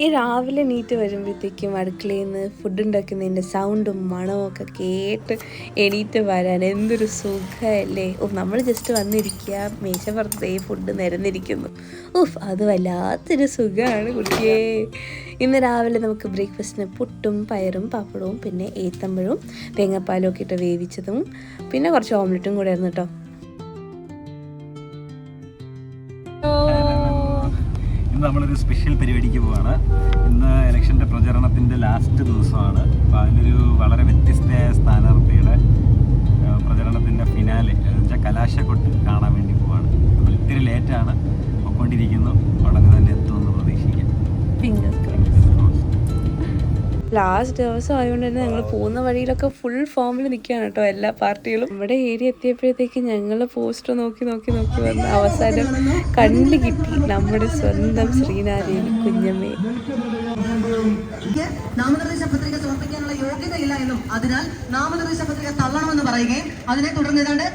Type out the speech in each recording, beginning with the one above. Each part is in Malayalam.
ഈ രാവിലെ എണീറ്റ് വരുമ്പോഴത്തേക്കും അടുക്കളയിൽ നിന്ന് ഫുഡ് ഉണ്ടാക്കുന്നതിൻ്റെ സൗണ്ടും മണവും ഒക്കെ കേട്ട് എണീറ്റ് വരാൻ എന്തൊരു സുഖമല്ലേ. നമ്മൾ ജസ്റ്റ് വന്നിരിക്കുക, മേശപ്പുറത്ത് ഫുഡ് നിരന്നിരിക്കുന്നു. അത് വല്ലാത്തൊരു സുഖമാണ് കുട്ടിയേ. ഇന്ന് രാവിലെ നമുക്ക് ബ്രേക്ക്ഫാസ്റ്റിന് പുട്ടും പയറും പപ്പടവും പിന്നെ ഏത്തമ്പഴവും തേങ്ങാപ്പാലും ഒക്കെ ഇട്ട് വേവിച്ചതും പിന്നെ കുറച്ച് ഓംലെറ്റും കൂടെ ആയിരുന്നു കേട്ടോ. നമ്മളൊരു സ്പെഷ്യൽ പരിപാടിക്ക് പോവാണ്. ഇന്ന് ഇലക്ഷൻ്റെ പ്രചരണത്തിൻ്റെ ലാസ്റ്റ് ദിവസമാണ്. അപ്പോൾ അതിലൊരു വളരെ വ്യത്യസ്തയായ സ്ഥാനാർത്ഥിയുടെ പ്രചരണത്തിൻ്റെ ഫിനാലെ എന്നുവെച്ചാൽ കലാശക്കൊട്ട് കാണാൻ വേണ്ടി പോവാണ്. അപ്പോൾ ഇത്തിരി ലേറ്റാണ്, പൊയ്ക്കൊണ്ടിരിക്കുന്നു. ഉടനെ തന്നെ എത്തുമെന്ന് പ്രതീക്ഷിക്കാം. ലാസ്റ്റ് ദിവസം ആയതുകൊണ്ട് തന്നെ ഞങ്ങൾ പോകുന്ന വഴിയിലൊക്കെ ഫുൾ ഫോമിൽ നിൽക്കുകയാണ് കേട്ടോ എല്ലാ പാർട്ടികളും. നമ്മുടെ ഏരിയ എത്തിയപ്പോഴത്തേക്ക് ഞങ്ങൾ പോസ്റ്റർ നോക്കി വന്ന് അവസാനം കണ്ണിൽ കിട്ടി നമ്മുടെ സ്വന്തം ശ്രീനാരായണി കുഞ്ഞമ്മയെ. നാമനിർദ്ദേശ പത്രിക സമർപ്പിക്കാനുള്ള യോഗ്യതയില്ല എന്നും അതിനാൽ നാമനിർദ്ദേശ പത്രിക തള്ളണമെന്ന് പറയുകയും അതിനെ തുടർന്ന് ഏതാണ്ട്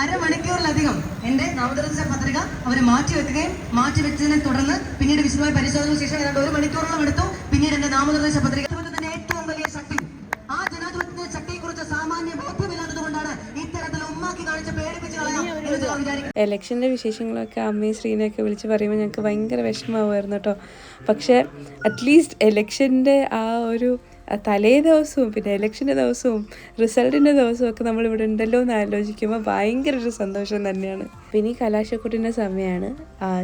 അരമണിക്കൂറിലധികം എന്റെ നാമനിർദ്ദേശ പത്രിക അവർ മാറ്റിവെച്ചതിനെ തുടർന്ന് പിന്നീട് വിശദമായ പരിശോധനയ്ക്ക് ശേഷം ഏതാണ്ട് 1 മണിക്കൂറോളം എടുത്തു. പിന്നീട് എന്റെ നാമനിർദ്ദേശ പത്രിക ജനാധിപത്യത്തിന്റെ ഏറ്റവും വലിയ ശക്തി, ആ ജനാധിപത്യത്തിന്റെ ശക്തിയെ കുറിച്ച് സാമാന്യ ബോധ്യമില്ലാത്തത് കൊണ്ടാണ് ഇത്തരത്തിൽ ഉമ്മാക്കി കാണിച്ച് പേടിപ്പിച്ച് കളയാം എന്ന് ഞാൻ വിചാരിക്കുന്നു. ഇലക്ഷൻ്റെ വിശേഷങ്ങളൊക്കെ അമ്മയും ശ്രീനെയൊക്കെ വിളിച്ച് പറയുമ്പോൾ ഞങ്ങൾക്ക് ഭയങ്കര വിഷമമായിരുന്നു കേട്ടോ. പക്ഷേ അറ്റ്ലീസ്റ്റ് ഇലക്ഷൻ്റെ ആ ഒരു തലേ ദിവസവും പിന്നെ ഇലക്ഷൻ്റെ ദിവസവും റിസൾട്ടിൻ്റെ ദിവസവും ഒക്കെ നമ്മളിവിടെ ഉണ്ടല്ലോ എന്ന് ആലോചിക്കുമ്പോൾ ഭയങ്കര ഒരു സന്തോഷം തന്നെയാണ്. പിന്നെ ഈ കലാശക്കൊട്ടിൻ്റെ സമയമാണ്.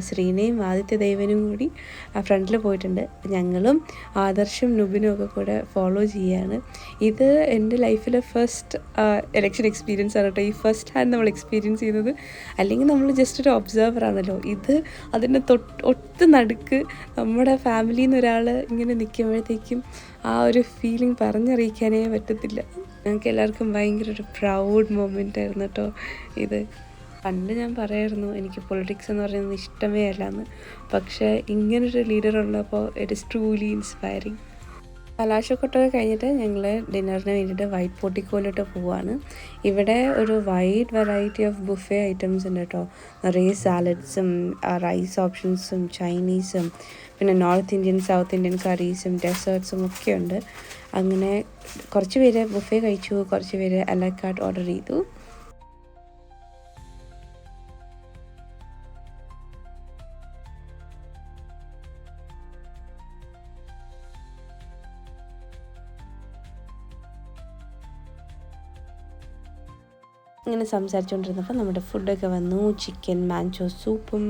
ശ്രീനയും ആദിത്യ ദേവനും കൂടി ഫ്രണ്ടിൽ പോയിട്ടുണ്ട്. ഞങ്ങളും ആദർശും നുബിനും ഒക്കെ കൂടെ ഫോളോ ചെയ്യാണ്. ഇത് എൻ്റെ ലൈഫിലെ ഫസ്റ്റ് ഇലക്ഷൻ എക്സ്പീരിയൻസ് ആണ് കേട്ടോ. ഈ ഫസ്റ്റ് ഹാൻഡ് നമ്മൾ എക്സ്പീരിയൻസ് ചെയ്യുന്നത്. അല്ലെങ്കിൽ നമ്മൾ ജസ്റ്റ് ഒരു ഒബ്സർവർ ആണല്ലോ. ഇത് അതിൻ്റെ ഒട്ട് നടുക്ക് നമ്മുടെ ഫാമിലിയിൽ നിന്ന് ഒരാൾ ഇങ്ങനെ നിൽക്കുമ്പോഴത്തേക്കും ആ ഒരു ഫീലിംഗ് പറഞ്ഞറിയിക്കാനേ പറ്റത്തില്ല. ഞങ്ങൾക്ക് എല്ലാവർക്കും ഭയങ്കര ഒരു പ്രൗഡ് മൊമെൻ്റ് ആയിരുന്നു കേട്ടോ ഇത്. പണ്ട് ഞാൻ പറയായിരുന്നു എനിക്ക് പൊളിറ്റിക്സ് എന്ന് പറയുന്നത് ഇഷ്ടമേ അല്ലാന്ന്. പക്ഷേ ഇങ്ങനൊരു ലീഡർ ഉള്ളപ്പോൾ ഇറ്റ് ഇസ് ട്രൂലി ഇൻസ്പയറിങ്. കലാശക്കൊട്ടൊക്കെ കഴിഞ്ഞിട്ട് ഞങ്ങൾ ഡിന്നറിന് വേണ്ടിയിട്ട് വൈറ്റ് പോർട്ടിക്കോയിലോട്ട് പോവാണ്. ഇവിടെ ഒരു wide variety of buffet items ഉണ്ട് കേട്ടോ. നിറയെ സാലഡ്സും റൈസ് ഓപ്ഷൻസും ചൈനീസും പിന്നെ നോർത്ത് ഇന്ത്യൻ സൗത്ത് ഇന്ത്യൻ കറീസും ഡെസേർട്ട്സും ഒക്കെ ഉണ്ട്. അങ്ങനെ കുറച്ച് പേര് ബുഫേ കഴിച്ചു, കുറച്ച് പേര് അല കാർട്ട് ഓർഡർ ചെയ്തു. ഇങ്ങനെ സംസാരിച്ചുകൊണ്ടിരുന്നപ്പോൾ നമ്മുടെ ഫുഡൊക്കെ വന്നു. ചിക്കൻ മാഞ്ചോ സൂപ്പും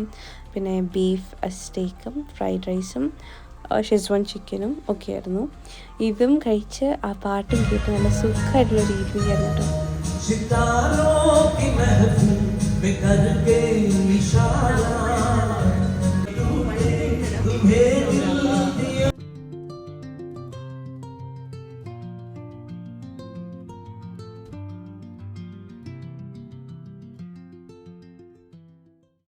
പിന്നെ ബീഫ് സ്റ്റേക്കും ഫ്രൈഡ് റൈസും ഷെസ്വാൻ ചിക്കനും ഒക്കെ ആയിരുന്നു. ഇതും കഴിച്ച് ആ പാട്ടും കേട്ട് നല്ല സുഖമായിട്ടുള്ളൊരു ഈവനിങ് ആയിരുന്നു കേട്ടോ.